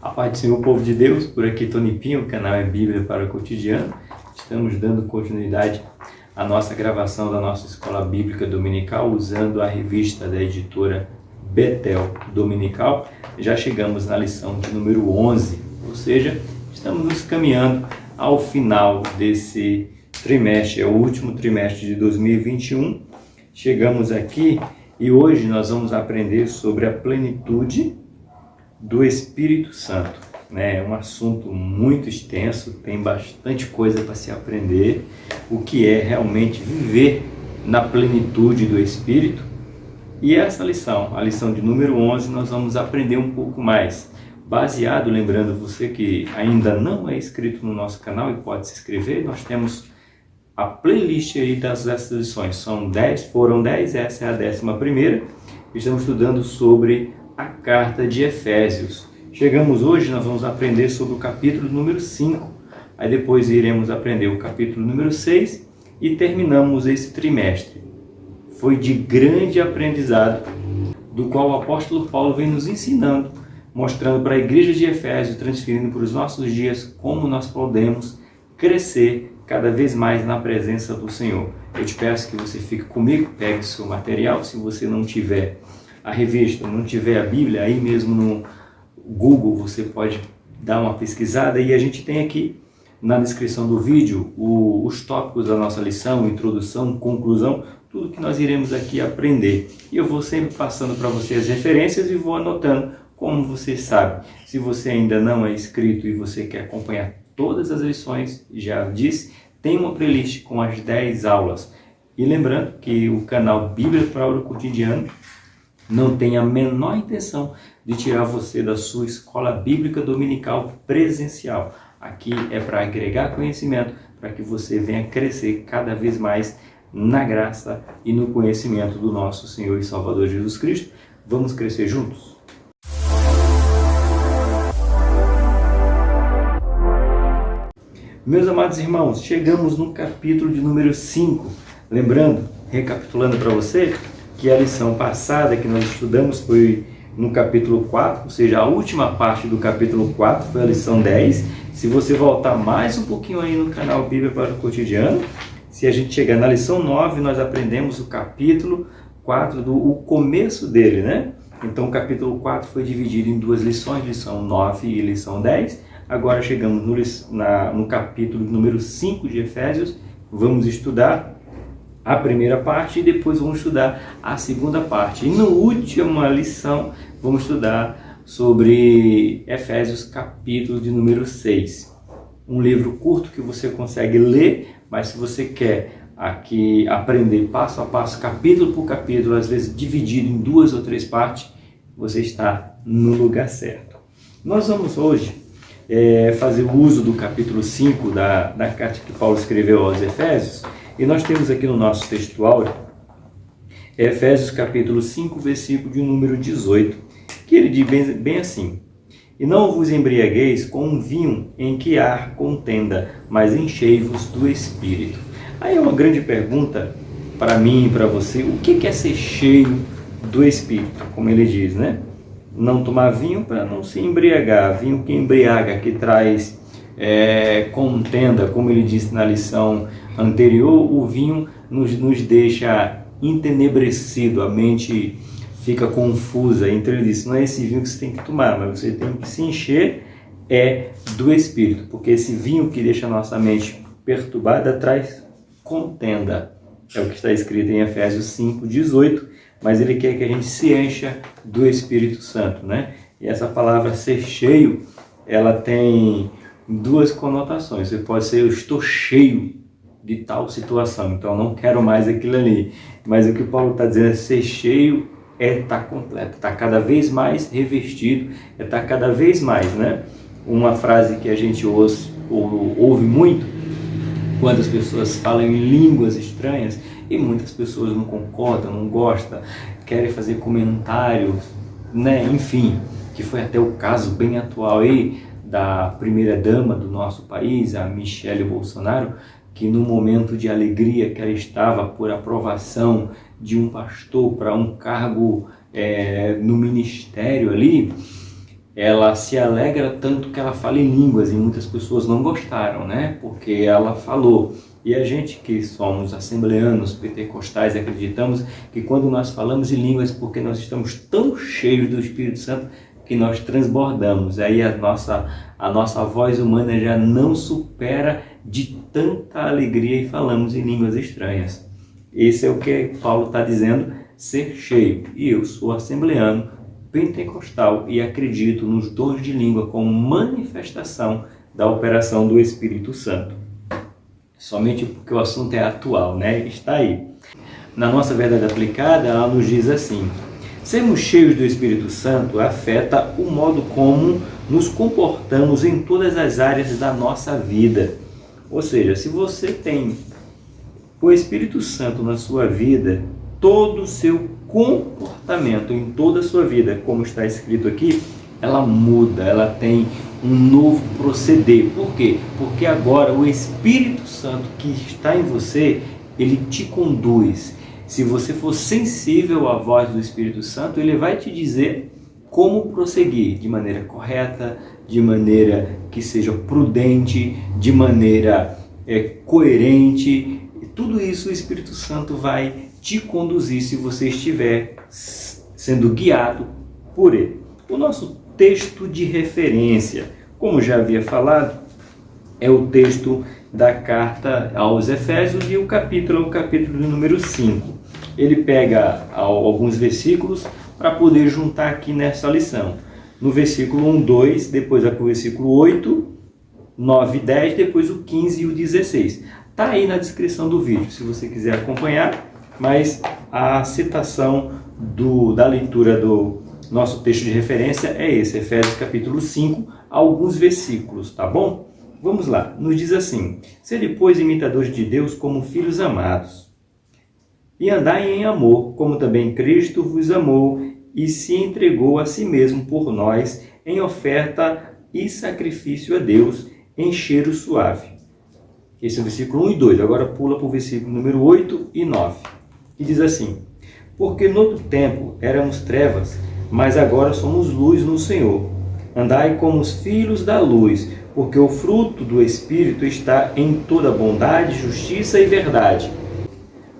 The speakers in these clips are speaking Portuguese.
A paz do Senhor, povo de Deus, por aqui Tony Pinho, o canal é Bíblia para o Cotidiano. Estamos dando continuidade à nossa gravação da nossa Escola Bíblica Dominical, usando a revista da editora Betel Dominical. Já chegamos na lição de número 11, ou seja, estamos nos caminhando ao final desse trimestre, é o último trimestre de 2021. Chegamos aqui e hoje nós vamos aprender sobre a plenitude do Espírito Santo. É um assunto muito extenso, tem bastante coisa para se aprender, o que é realmente viver na plenitude do Espírito. E essa lição, a lição de número 11, nós vamos aprender um pouco mais, baseado, lembrando você que ainda não é inscrito no nosso canal e pode se inscrever, nós temos a playlist aí dessas lições, foram 10, essa é a 11ª, estamos estudando sobre a carta de Efésios. Chegamos hoje, nós vamos aprender sobre o capítulo número 5, aí depois iremos aprender o capítulo número 6 e terminamos esse trimestre. Foi de grande aprendizado, do qual o apóstolo Paulo vem nos ensinando, mostrando para a igreja de Efésios, transferindo para os nossos dias, como nós podemos crescer cada vez mais na presença do Senhor. Eu te peço que você fique comigo, pegue seu material, se você não tiver a revista, não tiver a Bíblia, aí mesmo no Google você pode dar uma pesquisada e a gente tem aqui na descrição do vídeo os tópicos da nossa lição, introdução, conclusão, tudo que nós iremos aqui aprender. E eu vou sempre passando para você as referências e vou anotando, como você sabe. Se você ainda não é inscrito e você quer acompanhar todas as lições, já disse, tem uma playlist com as 10 aulas. E lembrando que o canal Bíblia para o Cotidiano não tem a menor intenção de tirar você da sua escola bíblica dominical presencial. Aqui é para agregar conhecimento, para que você venha crescer cada vez mais na graça e no conhecimento do nosso Senhor e Salvador Jesus Cristo. Vamos crescer juntos? Meus amados irmãos, chegamos no capítulo de número 5. Lembrando, recapitulando para você, que a lição passada que nós estudamos foi no capítulo 4, ou seja, a última parte do capítulo 4 foi a lição 10. Se você voltar mais um pouquinho aí no canal Bíblia para o Cotidiano, se a gente chegar na lição 9, nós aprendemos o capítulo 4, o começo dele, né? Então o capítulo 4 foi dividido em duas lições, lição 9 e lição 10. Agora chegamos no capítulo número 5 de Efésios, vamos estudar a primeira parte e depois vamos estudar a segunda parte. E na última lição vamos estudar sobre Efésios capítulo de número 6. Um livro curto que você consegue ler, mas se você quer aqui aprender passo a passo, capítulo por capítulo, às vezes dividido em 2 ou 3 partes, você está no lugar certo. Nós vamos hoje fazer o uso do capítulo 5 da carta que Paulo escreveu aos Efésios. E nós temos aqui no nosso textuário, Efésios capítulo 5, versículo de número 18, que ele diz bem assim: E não vos embriagueis com um vinho em que há contenda, mas enchei-vos do Espírito. Aí é uma grande pergunta para mim e para você, o que é ser cheio do Espírito? Como ele diz, né? Não tomar vinho para não se embriagar, vinho que embriaga, que traz contenda, como ele disse na lição anterior, o vinho nos deixa entenebrecido, a mente fica confusa. Então ele disse, não é esse vinho que você tem que tomar, mas você tem que se encher do Espírito, porque esse vinho que deixa a nossa mente perturbada traz contenda. É o que está escrito em Efésios 5, 18, mas ele quer que a gente se encha do Espírito Santo, né? E essa palavra ser cheio, ela tem duas conotações. Você pode ser, eu estou cheio de tal situação, então não quero mais aquilo ali. Mas o que Paulo está dizendo é ser cheio, estar completo, estar cada vez mais revestido, estar cada vez mais, né? Uma frase que a gente ouve muito, quando as pessoas falam em línguas estranhas, e muitas pessoas não concordam, não gostam, querem fazer comentários, né? Enfim, que foi até o caso bem atual aí da primeira-dama do nosso país, a Michele Bolsonaro, que no momento de alegria que ela estava por aprovação de um pastor para um cargo no ministério ali, ela se alegra tanto que ela fala em línguas, e muitas pessoas não gostaram, né? Porque ela falou. E a gente que somos assembleanos, pentecostais, acreditamos que quando nós falamos em línguas, porque nós estamos tão cheios do Espírito Santo que nós transbordamos. Aí a nossa voz humana já não supera de tanta alegria e falamos em línguas estranhas. Esse é o que Paulo está dizendo, ser cheio. E eu sou assembleano, pentecostal e acredito nos dons de língua como manifestação da operação do Espírito Santo. Somente porque o assunto é atual, né? Está aí. Na nossa verdade aplicada, ela nos diz assim: sermos cheios do Espírito Santo afeta o modo como nos comportamos em todas as áreas da nossa vida. Ou seja, se você tem o Espírito Santo na sua vida, todo o seu comportamento em toda a sua vida, como está escrito aqui, ela muda, ela tem um novo proceder. Por quê? Porque agora o Espírito Santo que está em você, ele te conduz. Se você for sensível à voz do Espírito Santo, ele vai te dizer como prosseguir de maneira correta, de maneira que seja prudente, de maneira coerente. Tudo isso o Espírito Santo vai te conduzir se você estiver sendo guiado por ele. O nosso texto de referência, como já havia falado, é o texto da carta aos Efésios e o capítulo de número 5. Ele pega alguns versículos para poder juntar aqui nessa lição. No versículo 1, 2, depois vai para o versículo 8, 9 e 10, depois o 15 e o 16. Está aí na descrição do vídeo, se você quiser acompanhar, mas a citação da leitura do nosso texto de referência é esse, Efésios capítulo 5, alguns versículos, tá bom? Vamos lá, nos diz assim: sede, pois, imitadores de Deus como filhos amados, e andai em amor, como também Cristo vos amou e se entregou a si mesmo por nós, em oferta e sacrifício a Deus, em cheiro suave. Esse é o versículo 1 e 2. Agora pula para o versículo número 8 e 9, que diz assim: porque no outro tempo éramos trevas, mas agora somos luz no Senhor. Andai como os filhos da luz, porque o fruto do Espírito está em toda bondade, justiça e verdade.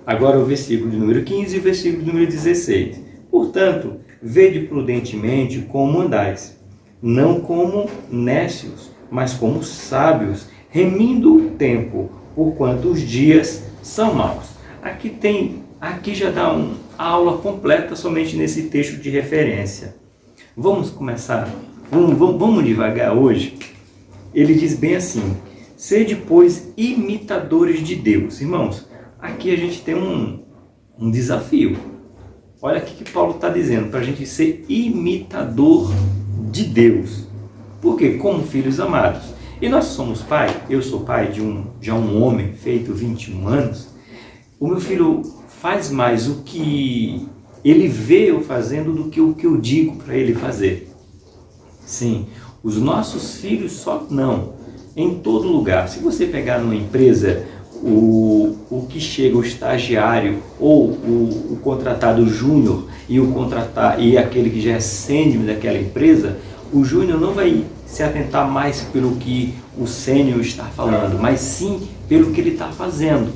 Agora o versículo de número 15 e o versículo de número 16. Portanto, vede prudentemente como andais, não como nécios, mas como sábios, remindo o tempo, porquanto os dias são maus. Aqui já dá uma aula completa somente nesse texto de referência. Vamos começar? Vamos devagar hoje? Ele diz bem assim: sede, pois, imitadores de Deus. Irmãos, aqui a gente tem um desafio. Olha aqui que Paulo está dizendo, para a gente ser imitador de Deus. Por quê? Como filhos amados. E nós somos pai, eu sou pai de um homem feito 21 anos. O meu filho faz mais o que ele vê eu fazendo do que o que eu digo para ele fazer. Sim, os nossos filhos só não, em todo lugar. Se você pegar numa empresa, o que chega, o estagiário ou o contratado júnior e aquele que já é sênior daquela empresa, o júnior não vai se atentar mais pelo que o sênior está falando, mas sim pelo que ele está fazendo.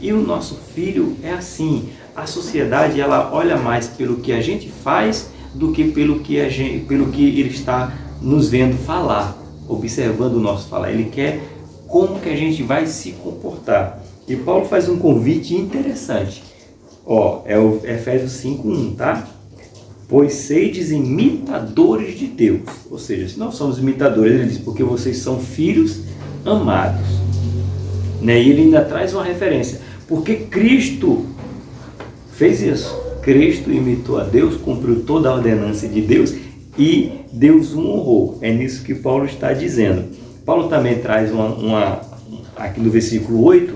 E o nosso filho é assim. A sociedade, ela olha mais pelo que a gente faz do que pelo que ele está nos vendo falar, observando o nosso falar. Ele quer como que a gente vai se comportar. E Paulo faz um convite interessante. É o Efésios 5:1, tá? Pois sedes imitadores de Deus. Ou seja, se nós somos imitadores, ele diz, porque vocês são filhos amados. Né? E ele ainda traz uma referência. Porque Cristo fez isso. Cristo imitou a Deus, cumpriu toda a ordenança de Deus e Deus o honrou. É nisso que Paulo está dizendo. Paulo também traz aqui no versículo 8,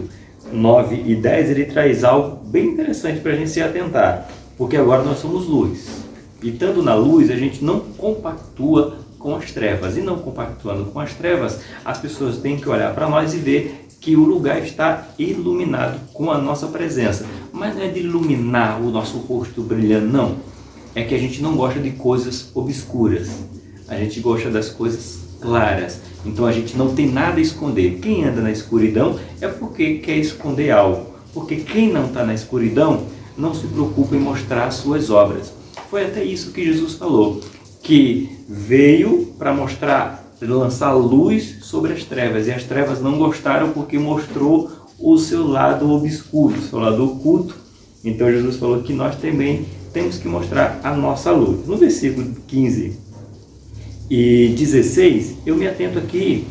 9 e 10, ele traz algo bem interessante para a gente se atentar. Porque agora nós somos luz. E estando na luz, a gente não compactua com as trevas. E não compactuando com as trevas, as pessoas têm que olhar para nós e ver que o lugar está iluminado com a nossa presença. Mas não é de iluminar o nosso rosto brilhando, não. É que a gente não gosta de coisas obscuras. A gente gosta das coisas claras. Então a gente não tem nada a esconder. Quem anda na escuridão é porque quer esconder algo. Porque quem não está na escuridão não se preocupa em mostrar as suas obras. Foi até isso que Jesus falou, que veio para lançar luz sobre as trevas. E as trevas não gostaram porque mostrou o seu lado obscuro, o seu lado oculto. Então Jesus falou que nós também temos que mostrar a nossa luz. No versículo 15 e 16, eu me atento aqui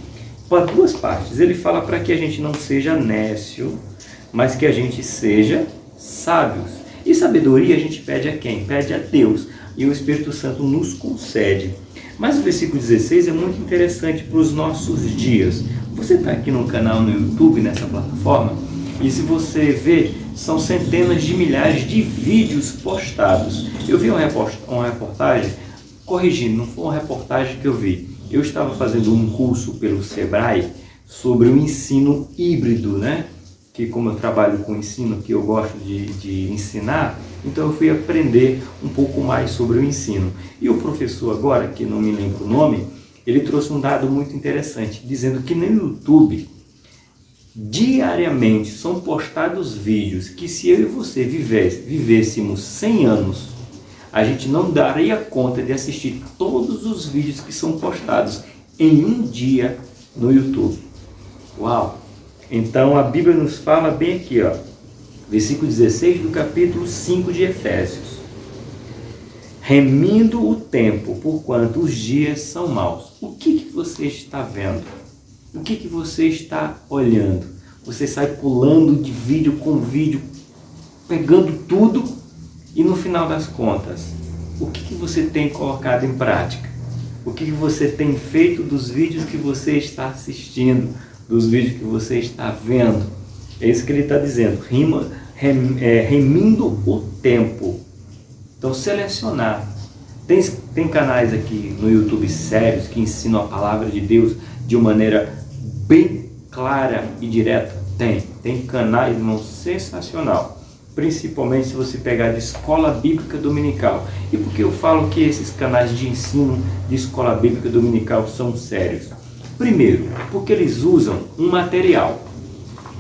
para duas partes. Ele fala para que a gente não seja nécio, mas que a gente seja sábios. E sabedoria a gente pede a quem? Pede a Deus. E o Espírito Santo nos concede. Mas o versículo 16 é muito interessante para os nossos dias. Você está aqui no canal no YouTube, nessa plataforma, e se você ver, são centenas de milhares de vídeos postados. Eu vi uma reportagem, corrigindo, não foi uma reportagem que eu vi. Eu estava fazendo um curso pelo Sebrae sobre o ensino híbrido, né? Que como eu trabalho com ensino, que eu gosto de ensinar, então eu fui aprender um pouco mais sobre o ensino. E o professor agora, que não me lembro o nome, ele trouxe um dado muito interessante, dizendo que no YouTube, diariamente são postados vídeos que se eu e você vivêssemos 100 anos, a gente não daria conta de assistir todos os vídeos que são postados em um dia no YouTube. Uau! Então a Bíblia nos fala bem aqui, ó, versículo 16 do capítulo 5 de Efésios. Remindo o tempo, porquanto os dias são maus. O que você está vendo? O que você está olhando? Você sai pulando de vídeo com vídeo, pegando tudo e no final das contas, o que você tem colocado em prática? O que você tem feito dos vídeos que você está assistindo, dos vídeos que você está vendo? É isso que ele está dizendo, remindo o tempo. Então selecionar. Tem canais aqui no YouTube sérios que ensinam a palavra de Deus de uma maneira bem clara e direta? Tem canais, irmão, sensacional. Principalmente se você pegar de escola bíblica dominical. E por que eu falo que esses canais de ensino de escola bíblica dominical são sérios? Primeiro, porque eles usam um material.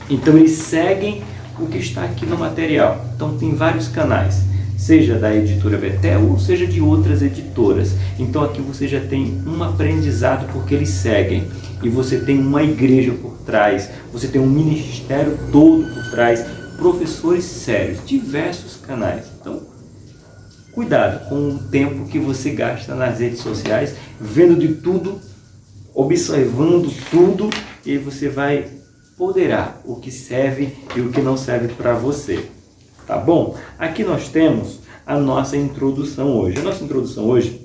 Então eles seguem o que está aqui no material. Então tem vários canais, seja da editora Betel ou seja de outras editoras. Então aqui você já tem um aprendizado porque eles seguem. E você tem uma igreja por trás, você tem um ministério todo por trás, professores sérios, diversos canais. Então, cuidado com o tempo que você gasta nas redes sociais, vendo de tudo, observando tudo, e você vai ponderar o que serve e o que não serve para você. Tá bom? Aqui nós temos a nossa introdução hoje. A nossa introdução hoje,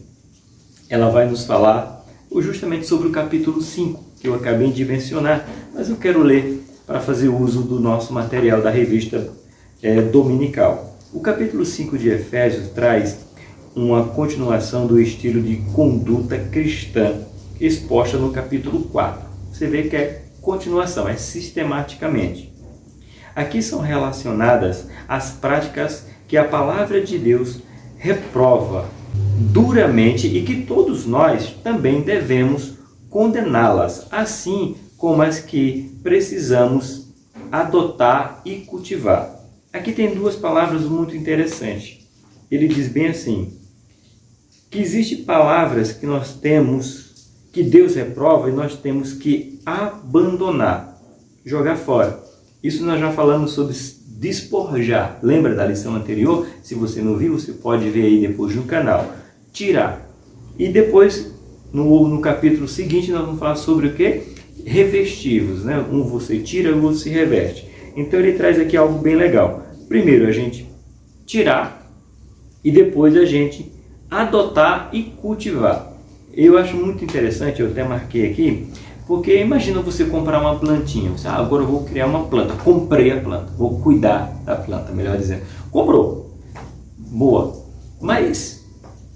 ela vai nos falar justamente sobre o capítulo 5, que eu acabei de mencionar, mas eu quero ler para fazer uso do nosso material da revista dominical. O capítulo 5 de Efésios traz uma continuação do estilo de conduta cristã exposta no capítulo 4. Você vê que é continuação, é sistematicamente. Aqui são relacionadas as práticas que a palavra de Deus reprova duramente e que todos nós também devemos condená-las, assim como as que precisamos adotar e cultivar. Aqui tem duas palavras muito interessantes. Ele diz bem assim, que existem palavras que nós temos, que Deus reprova e nós temos que abandonar, jogar fora. Isso nós já falamos sobre despojar. Lembra da lição anterior? Se você não viu, você pode ver aí depois no canal. Tirar. E depois, no capítulo seguinte, nós vamos falar sobre o quê? Revestivos, né? Um você tira, o outro se reveste. Então ele traz aqui algo bem legal. Primeiro a gente tirar e depois a gente adotar e cultivar. Eu acho muito interessante, eu até marquei aqui, porque imagina você comprar uma plantinha. Você, agora eu vou criar uma planta. Comprei a planta, vou cuidar da planta, melhor dizendo. Comprou. Boa. Mas,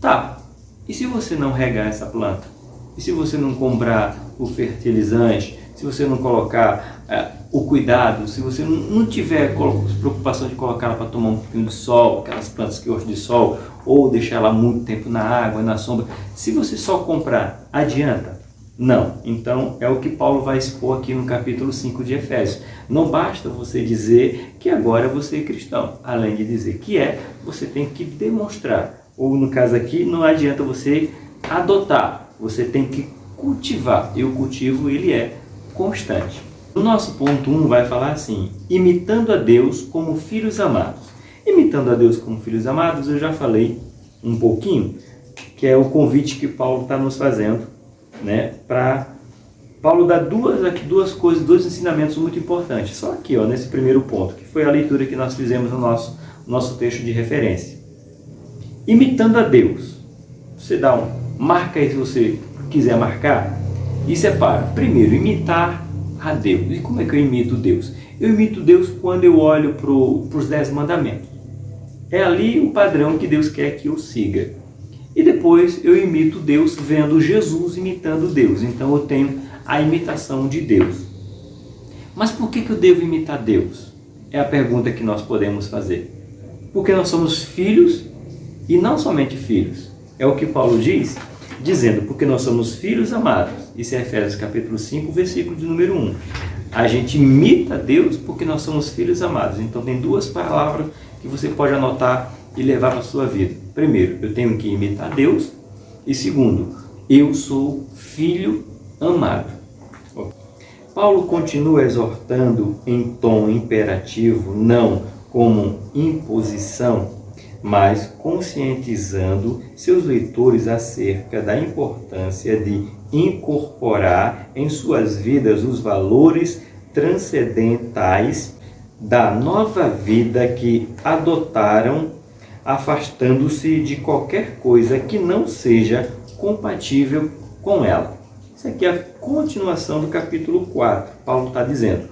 tá. E se você não regar essa planta? E se você não comprar o fertilizante? se você não colocar o cuidado, se você não tiver preocupação de colocar ela para tomar um pouquinho de sol, aquelas plantas que gostam de sol, ou deixar ela muito tempo na água, na sombra, se você só comprar, adianta? Não. Então é o que Paulo vai expor aqui no capítulo 5 de Efésios. Não basta você dizer que agora você é cristão. Além de dizer que você tem que demonstrar. Ou no caso aqui, não adianta você adotar, você tem que cultivar. E o cultivo ele é constante. O nosso ponto 1 vai falar assim: imitando a Deus como filhos amados. Imitando a Deus como filhos amados, eu já falei um pouquinho, que é o convite que Paulo está nos fazendo, né? Para Paulo dar duas coisas, dois ensinamentos muito importantes. Só aqui, ó, nesse primeiro ponto, que foi a leitura que nós fizemos no nosso texto de referência. Imitando a Deus. Você marca aí se você quiser marcar e separa. Primeiro, imitar a Deus. E como é que eu imito Deus? Eu imito Deus quando eu olho para os 10 mandamentos. É ali o padrão que Deus quer que eu siga. E depois eu imito Deus vendo Jesus imitando Deus. Então eu tenho a imitação de Deus. Mas por que eu devo imitar Deus? É a pergunta que nós podemos fazer. Porque nós somos filhos e não somente filhos. É o que Paulo diz, dizendo, porque nós somos filhos amados. Isso é Efésios capítulo 5, versículo de número 1. A gente imita Deus porque nós somos filhos amados. Então tem duas palavras que você pode anotar e levar para a sua vida. Primeiro, eu tenho que imitar Deus. E segundo, eu sou filho amado. Paulo continua exortando em tom imperativo, não como imposição, mas conscientizando seus leitores acerca da importância de incorporar em suas vidas os valores transcendentais da nova vida que adotaram, afastando-se de qualquer coisa que não seja compatível com ela. Isso aqui é a continuação do capítulo 4. Paulo está dizendo,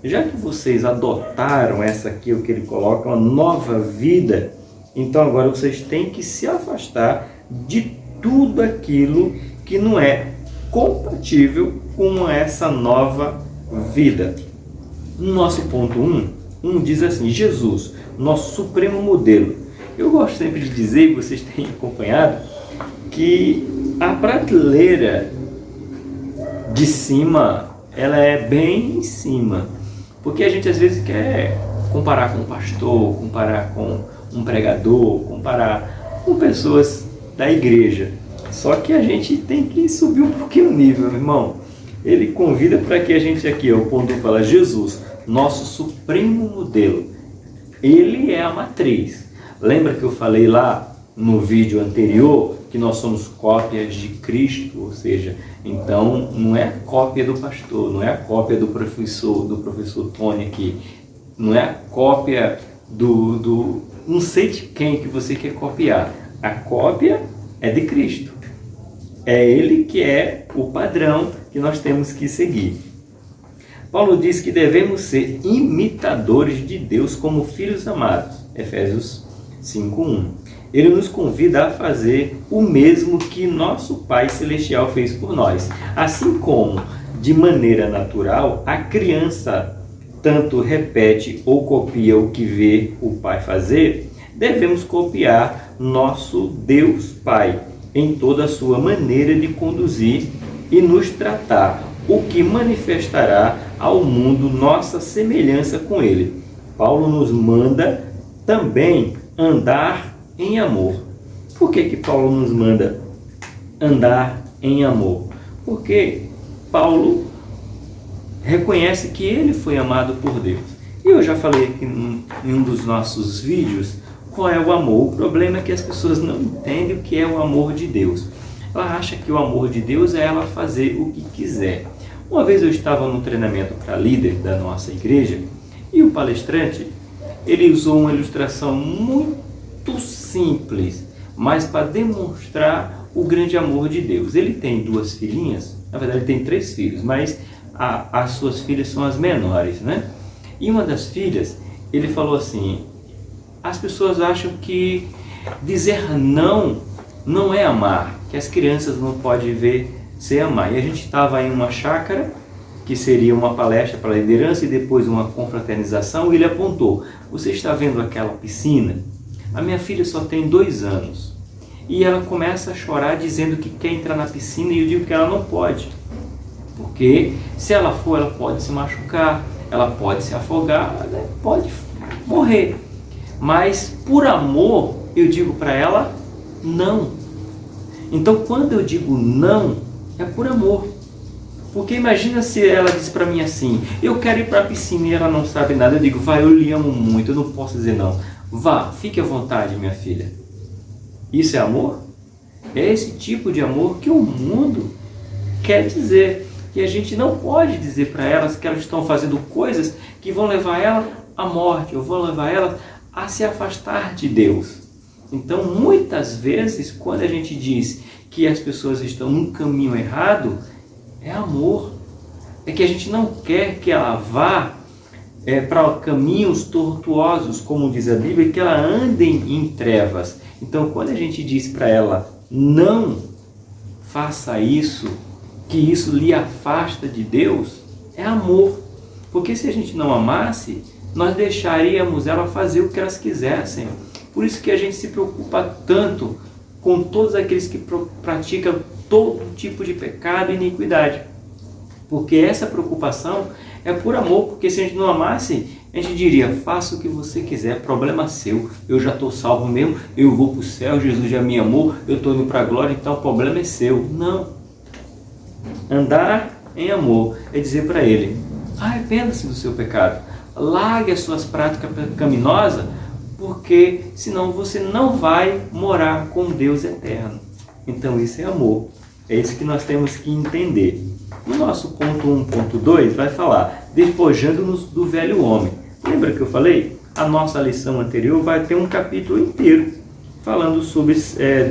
já que vocês adotaram essa aqui, o que ele coloca, uma nova vida, então agora vocês têm que se afastar de tudo aquilo que não é compatível com essa nova vida. No nosso ponto 1 diz assim, Jesus, nosso supremo modelo. Eu gosto sempre de dizer, e vocês têm acompanhado, que a prateleira de cima, ela é bem em cima. Porque a gente às vezes quer comparar com um pastor, comparar com um pregador, comparar com pessoas da igreja. Só que a gente tem que subir um pouquinho o nível, meu irmão. Ele convida para que a gente aqui, o ponto fala, Jesus, nosso supremo modelo. Ele é a matriz. Lembra que eu falei lá no vídeo anterior que nós somos cópias de Cristo? Ou seja, então não é a cópia do pastor, não é a cópia do professor Tony aqui, não é a cópia do não sei de quem que você quer copiar. A cópia é de Cristo. É Ele que é o padrão que nós temos que seguir. Paulo diz que devemos ser imitadores de Deus como filhos amados. Efésios 5:1. Ele nos convida a fazer o mesmo que nosso Pai Celestial fez por nós. Assim como, de maneira natural, a criança tanto repete ou copia o que vê o Pai fazer, devemos copiar nosso Deus Pai em toda a sua maneira de conduzir e nos tratar, o que manifestará ao mundo nossa semelhança com Ele. Paulo nos manda também andar em amor. Por que Paulo nos manda andar em amor? Porque Paulo reconhece que ele foi amado por Deus. E eu já falei aqui em um dos nossos vídeos qual é o amor. O problema é que as pessoas não entendem o que é o amor de Deus. Ela acha que o amor de Deus é ela fazer o que quiser. Uma vez eu estava num treinamento para líder da nossa igreja e o palestrante, ele usou uma ilustração muito simples, mas para demonstrar o grande amor de Deus. Ele tem 2 filhinhas, na verdade ele tem 3 filhos, mas as suas filhas são as menores, né? E uma das filhas, ele falou assim, as pessoas acham que dizer não é amar, que as crianças não podem ver ser amar. E a gente estava em uma chácara que seria uma palestra para a liderança e depois uma confraternização, ele apontou: você está vendo aquela piscina? A minha filha só tem 2 anos. E ela começa a chorar dizendo que quer entrar na piscina, e eu digo que ela não pode. Porque se ela for, ela pode se machucar, ela pode se afogar, ela pode morrer. Mas por amor, eu digo para ela não. Então quando eu digo não, é por amor. Porque imagina se ela diz para mim assim: eu quero ir para a piscina, e ela não sabe nada. Eu digo: vai, eu lhe amo muito, eu não posso dizer não. Vá, fique à vontade, minha filha. Isso é amor? É esse tipo de amor que o mundo quer dizer. E a gente não pode dizer para elas que elas estão fazendo coisas que vão levar ela à morte, ou vão levar ela a se afastar de Deus. Então, muitas vezes, quando a gente diz que as pessoas estão num caminho errado, é amor. É que a gente não quer que ela vá para caminhos tortuosos, como diz a Bíblia, que ela ande em trevas. Então, quando a gente diz para ela: não faça isso, que isso lhe afasta de Deus, é amor. Porque se a gente não amasse, nós deixaríamos ela fazer o que elas quisessem. Por isso que a gente se preocupa tanto com todos aqueles que praticam todo tipo de pecado e iniquidade. Porque essa preocupação é por amor, porque se a gente não amasse, a gente diria: faça o que você quiser, problema seu, eu já estou salvo mesmo, eu vou para o céu, Jesus já me amou, eu estou indo para a glória, então o problema é seu. Não. Andar em amor é dizer para ele: arrependa-se do seu pecado, largue as suas práticas pecaminosas, porque senão você não vai morar com Deus eterno. Então isso é amor, é isso que nós temos que entender. No nosso ponto 1.2 vai falar: despojando-nos do velho homem. Lembra que eu falei? A nossa lição anterior vai ter um capítulo inteiro falando sobre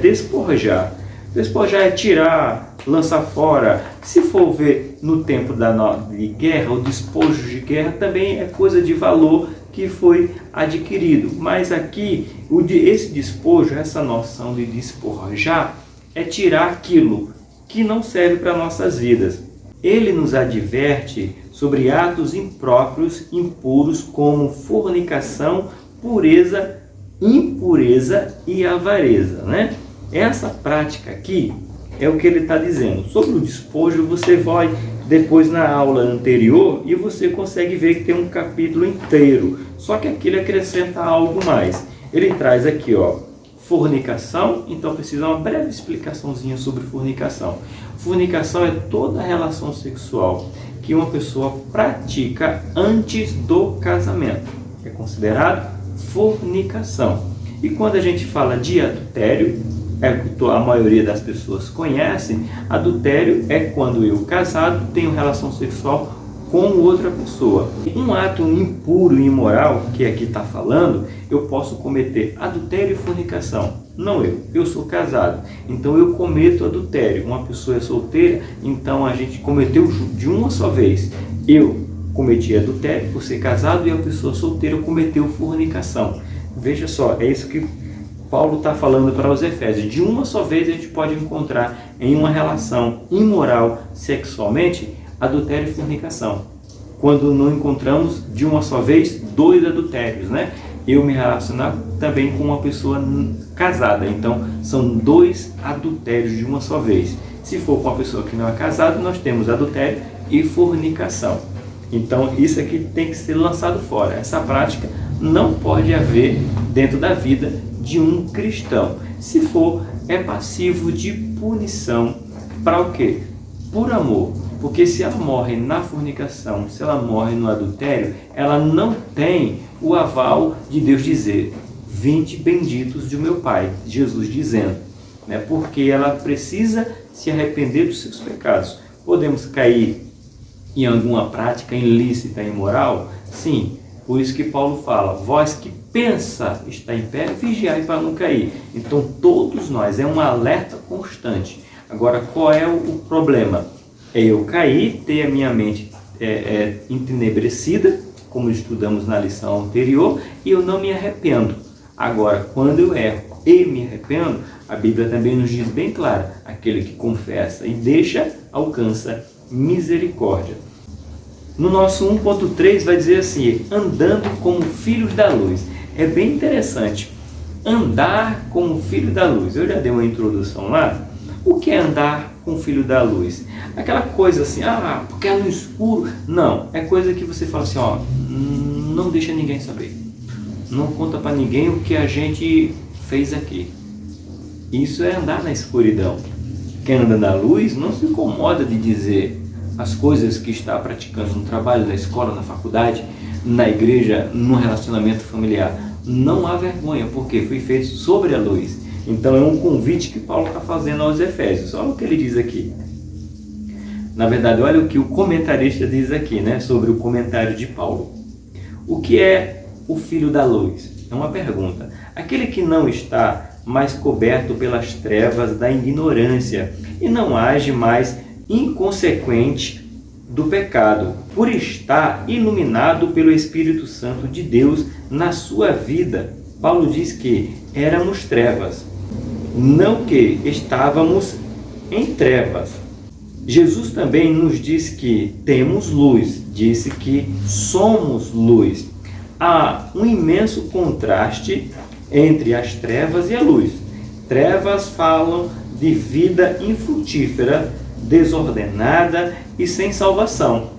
despojar. Despojar é tirar, lançar fora. Se for ver no tempo de guerra, o despojo de guerra também é coisa de valor que foi adquirido. Mas aqui, esse despojo, essa noção de despojar, é tirar aquilo que não serve para nossas vidas. Ele nos adverte sobre atos impróprios, impuros, como fornicação, pureza, impureza e avareza, né? Essa prática aqui é o que ele está dizendo. Sobre o despojo, você vai depois na aula anterior e você consegue ver que tem um capítulo inteiro. Só que aqui ele acrescenta algo mais. Ele traz aqui, ó, fornicação. Então precisa uma breve explicaçãozinha sobre fornicação. Fornicação é toda relação sexual que uma pessoa pratica antes do casamento. É considerado fornicação. E quando a gente fala de adultério, a maioria das pessoas conhece, adultério é quando eu, casado, tenho relação sexual com outra pessoa. Um ato impuro e imoral, que aqui está falando, eu posso cometer adultério e fornicação. Não eu sou casado, então eu cometo adultério. Uma pessoa é solteira, então a gente cometeu de uma só vez. Eu cometi adultério por ser casado e a pessoa solteira cometeu fornicação. Veja só, é isso que Paulo está falando para os Efésios. De uma só vez a gente pode encontrar em uma relação imoral sexualmente adultério e fornicação. Quando não encontramos de uma só vez 2 adultérios, né? Eu me relacionar também com uma pessoa casada. Então são 2 adultérios de uma só vez. Se for com uma pessoa que não é casada, nós temos adultério e fornicação. Então isso aqui tem que ser lançado fora. Essa prática não pode haver dentro da vida de um cristão. Se for, é passivo de punição. Para o quê? Por amor. Porque se ela morre na fornicação, se ela morre no adultério, ela não tem o aval de Deus dizer: vinde benditos de meu Pai, Jesus dizendo, né? Porque ela precisa se arrepender dos seus pecados. Podemos cair em alguma prática ilícita e imoral? Sim. Por isso que Paulo fala: vós que pensa estar em pé, vigiai para não cair. Então todos nós, é um alerta constante. Agora, qual é o problema? É eu cair, ter a minha mente entenebrecida, como estudamos na lição anterior, e eu não me arrependo. Agora, quando eu erro e me arrependo, a Bíblia também nos diz bem claro: aquele que confessa e deixa, alcança misericórdia. No nosso 1.3 vai dizer assim, andando como filhos da luz. É bem interessante. Andar como filho da luz. Eu já dei uma introdução lá. O que é andar com o filho da luz? Aquela coisa assim, porque é no escuro. Não, é coisa que você fala assim, não deixa ninguém saber. Não conta para ninguém o que a gente fez aqui. Isso é andar na escuridão. Quem anda na luz não se incomoda de dizer as coisas que está praticando no trabalho, na escola, na faculdade, na igreja, no relacionamento familiar. Não há vergonha, porque foi feito sobre a luz. Então é um convite que Paulo está fazendo aos Efésios. Olha o que ele diz aqui. Na verdade, olha o que o comentarista diz aqui, né, sobre o comentário de Paulo. O que é o filho da luz? É uma pergunta. Aquele que não está mais coberto pelas trevas da ignorância e não age mais inconsequente do pecado, por estar iluminado pelo Espírito Santo de Deus na sua vida. Paulo diz que éramos trevas, não que estávamos em trevas. Jesus também nos diz que temos luz, disse que somos luz. Há um imenso contraste entre as trevas e a luz. Trevas falam de vida infrutífera, desordenada e sem salvação.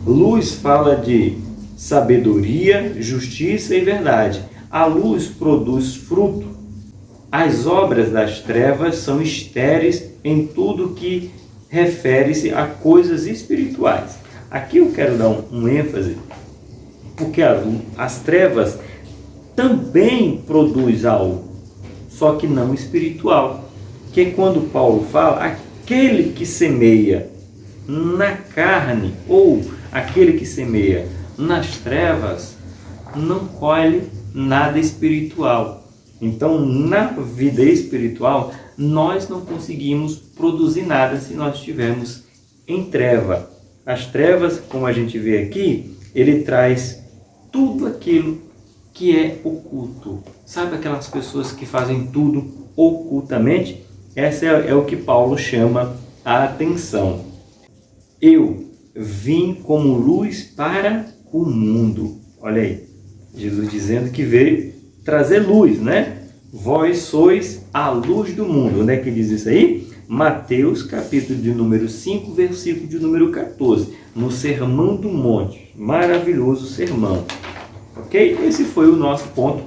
Luz fala de sabedoria, justiça e verdade. A luz produz fruto. As obras das trevas são estéreis em tudo que refere-se a coisas espirituais. Aqui eu quero dar um ênfase, porque as trevas também produz algo, só que não espiritual. Que quando Paulo fala, aquele que semeia na carne ou aquele que semeia nas trevas não colhe nada espiritual. Então, na vida espiritual, nós não conseguimos produzir nada se nós estivermos em treva. As trevas, como a gente vê aqui, ele traz tudo aquilo que é oculto. Sabe aquelas pessoas que fazem tudo ocultamente? Essa é o que Paulo chama a atenção. Eu vim como luz para o mundo. Olha aí, Jesus dizendo que veio trazer luz, né? Vós sois a luz do mundo. Onde é que diz isso aí? Mateus, capítulo de número 5, versículo de número 14. No Sermão do Monte. Maravilhoso sermão. Ok? Esse foi o nosso ponto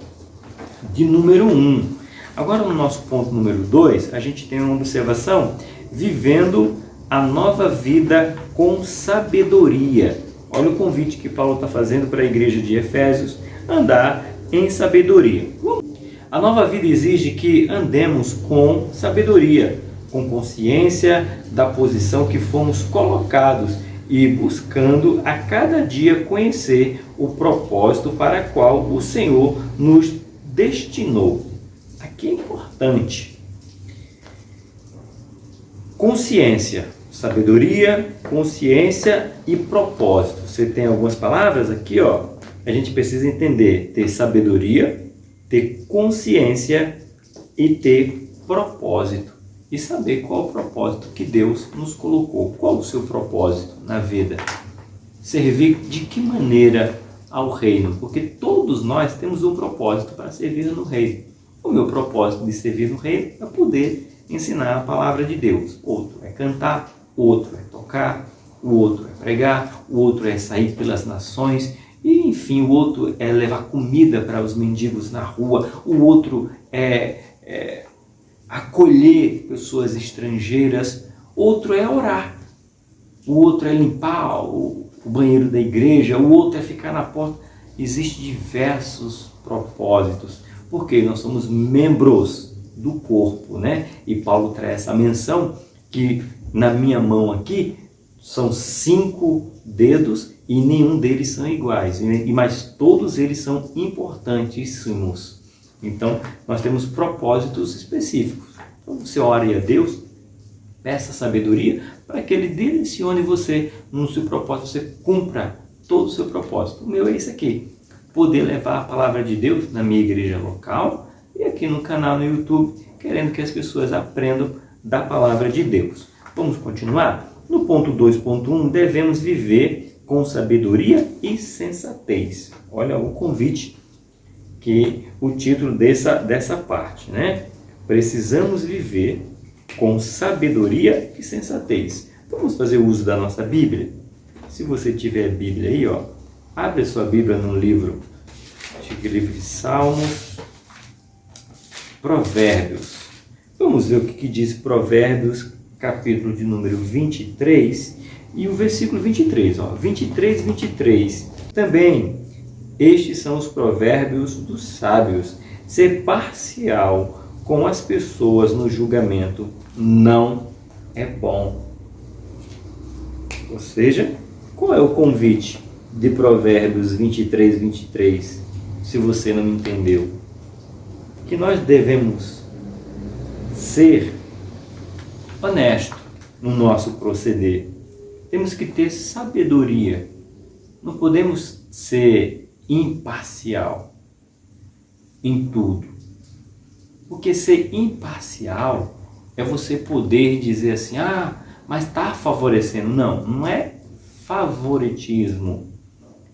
de número 1. Agora, no nosso ponto número 2, a gente tem uma observação, vivendo a nova vida com sabedoria. Olha o convite que Paulo está fazendo para a igreja de Efésios, andar em sabedoria. A nova vida exige que andemos com sabedoria, com consciência da posição que fomos colocados e buscando a cada dia conhecer o propósito para o qual o Senhor nos destinou. Aqui é importante. Consciência, sabedoria, consciência e propósito. Você tem algumas palavras aqui, ó. A gente precisa entender, ter sabedoria, ter consciência e ter propósito. E saber qual o propósito que Deus nos colocou. Qual o seu propósito na vida? Servir de que maneira ao reino? Porque todos nós temos um propósito para servir no reino. O meu propósito de servir no reino é poder ensinar a palavra de Deus. Outro é cantar, outro é tocar, o outro é pregar, o outro é sair pelas nações, e enfim, o outro é levar comida para os mendigos na rua, o outro é acolher pessoas estrangeiras, outro é orar, o outro é limpar o banheiro da igreja, o outro é ficar na porta. Existem diversos propósitos, porque nós somos membros do corpo, né? E Paulo traz essa menção que na minha mão aqui são 5 dedos e nenhum deles são iguais, mas todos eles são importantíssimos. Então, nós temos propósitos específicos. Então, você ore a Deus, peça sabedoria para que Ele direcione você no seu propósito, você cumpra todo o seu propósito. O meu é esse aqui, poder levar a palavra de Deus na minha igreja local e aqui no canal no YouTube, querendo que as pessoas aprendam da palavra de Deus. Vamos continuar? No ponto 2.1, devemos viver com sabedoria e sensatez. Olha o convite, que o título dessa parte, né? Precisamos viver com sabedoria e sensatez. Vamos fazer uso da nossa Bíblia? Se você tiver a Bíblia aí, ó, abre a sua Bíblia no livro de Salmos, Provérbios. Vamos ver o que diz Provérbios, capítulo de número 23 e o versículo 23. Ó, 23. Também, estes são os provérbios dos sábios. Ser parcial com as pessoas no julgamento não é bom. Ou seja, qual é o convite de Provérbios 23, se você não entendeu? Que nós devemos ser honestos no nosso proceder. Temos que ter sabedoria. Não podemos ser imparcial em tudo. Porque ser imparcial é você poder dizer assim, mas está favorecendo. Não, não é favoritismo.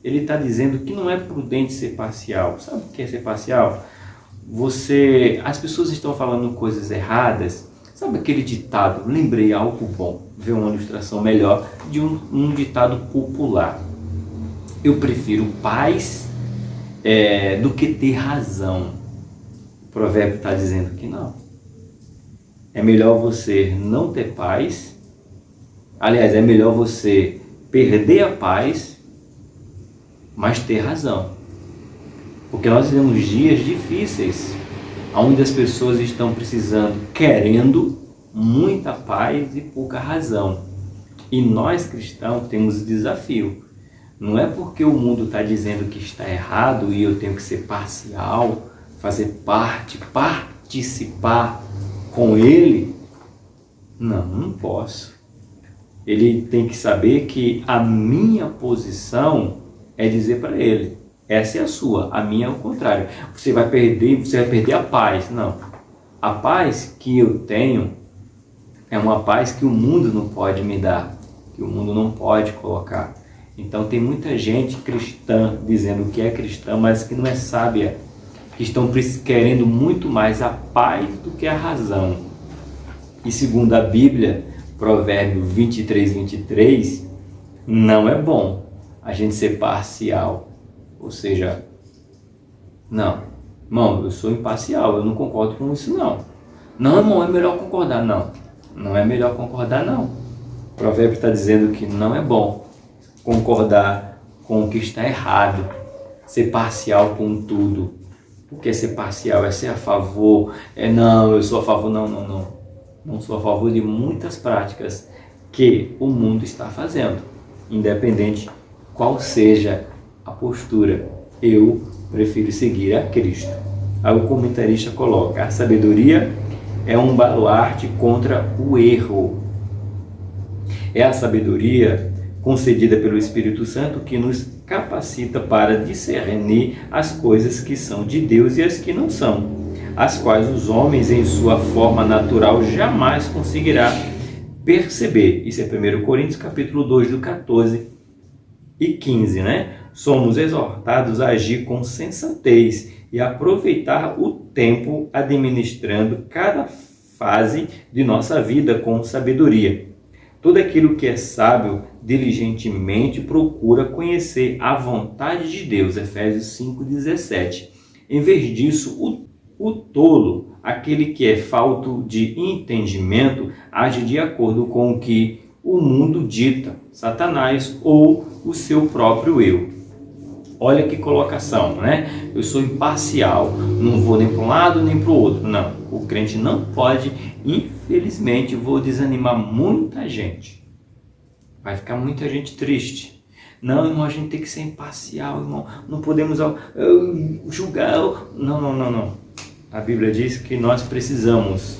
Ele está dizendo que não é prudente ser parcial. Sabe o que é ser parcial? As pessoas estão falando coisas erradas. Sabe aquele ditado? Lembrei algo bom. Ver uma ilustração melhor de um ditado popular. Eu prefiro paz do que ter razão. O provérbio está dizendo que não. É melhor você não ter paz. Aliás, é melhor você perder a paz, mas ter razão. Porque nós vivemos dias difíceis, onde as pessoas estão querendo muita paz e pouca razão. E nós cristãos temos desafio. Não é porque o mundo está dizendo que está errado e eu tenho que ser parcial, fazer parte, participar com ele. Não posso. Ele tem que saber que a minha posição é dizer para ele, essa é a sua, a minha é o contrário. Você vai perder a paz. Não. A paz que eu tenho é uma paz que o mundo não pode me dar, que o mundo não pode colocar. Então tem muita gente cristã dizendo que é cristã, mas que não é sábia, que estão querendo muito mais a paz do que a razão. E segundo a Bíblia, Provérbio 23, não é bom a gente ser parcial. Ou seja, não, irmão, eu sou imparcial, eu não concordo com isso não. Não, irmão, é melhor concordar. Não é melhor concordar não. O provérbio está dizendo que não é bom concordar com o que está errado, ser parcial com tudo. O que é ser parcial? É ser a favor, eu sou a favor, não. Não sou a favor de muitas práticas que o mundo está fazendo, independente qual seja a postura. Eu prefiro seguir a Cristo. Aí o comentarista coloca, a sabedoria é um baluarte contra o erro. É a sabedoria concedida pelo Espírito Santo que nos capacita para discernir as coisas que são de Deus e as que não são, as quais os homens em sua forma natural jamais conseguirá perceber. Isso é 1 Coríntios capítulo 2, do 14 e 15, né? Somos exortados a agir com sensatez e aproveitar o tempo administrando cada fase de nossa vida com sabedoria. Todo aquilo que é sábio diligentemente procura conhecer a vontade de Deus. Efésios 5,17. Em vez disso, o tolo, aquele que é falto de entendimento, age de acordo com o que o mundo dita, Satanás ou o seu próprio eu. Olha que colocação, né? Eu sou imparcial, não vou nem para um lado nem para o outro. Não, o crente não pode, infelizmente, vou desanimar muita gente. Vai ficar muita gente triste. Não, irmão, a gente tem que ser imparcial, irmão. Não podemos julgar. Não. A Bíblia diz que nós precisamos,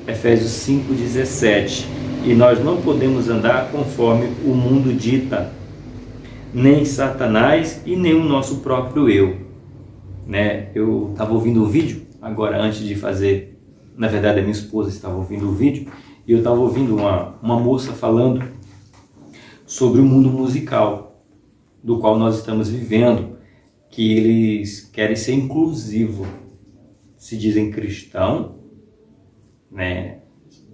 Efésios 5,17, e nós não podemos andar conforme o mundo dita, nem Satanás e nem o nosso próprio eu. Né? Eu estava ouvindo o vídeo, agora antes de fazer, na verdade a minha esposa estava ouvindo o vídeo, e eu estava ouvindo uma moça falando sobre o mundo musical. do qual nós estamos vivendo, que eles querem ser inclusivos. Se dizem cristão, né?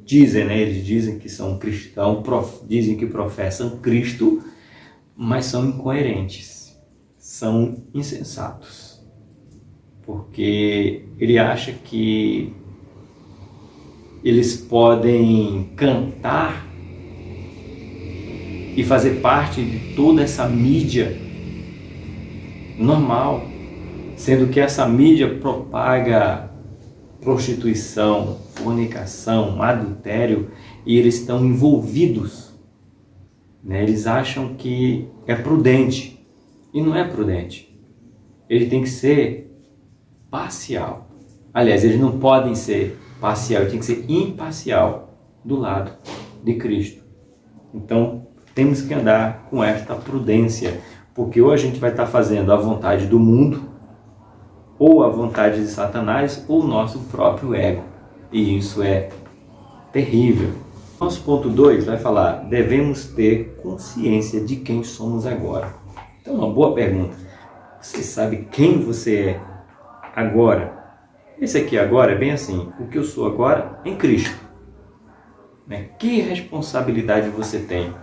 Eles dizem que são cristãos, dizem que professam Cristo, mas são incoerentes, são insensatos, porque ele acha que eles podem cantar e fazer parte de toda essa mídia normal, sendo que essa mídia propaga prostituição, fornicação, adultério, e eles estão envolvidos, né? Eles acham que é prudente, e não é prudente. Ele tem que ser parcial. Aliás, eles não podem ser parcial, ele tem que ser imparcial do lado de Cristo. Então, temos que andar com esta prudência, porque ou a gente vai estar fazendo a vontade do mundo, ou a vontade de Satanás, ou o nosso próprio ego. E isso é terrível. Nosso ponto 2 vai falar: devemos ter consciência de quem somos agora. Então, uma boa pergunta. Você sabe quem você é agora? Esse aqui agora é bem assim: o que eu sou agora em Cristo. Né? Que responsabilidade você tem?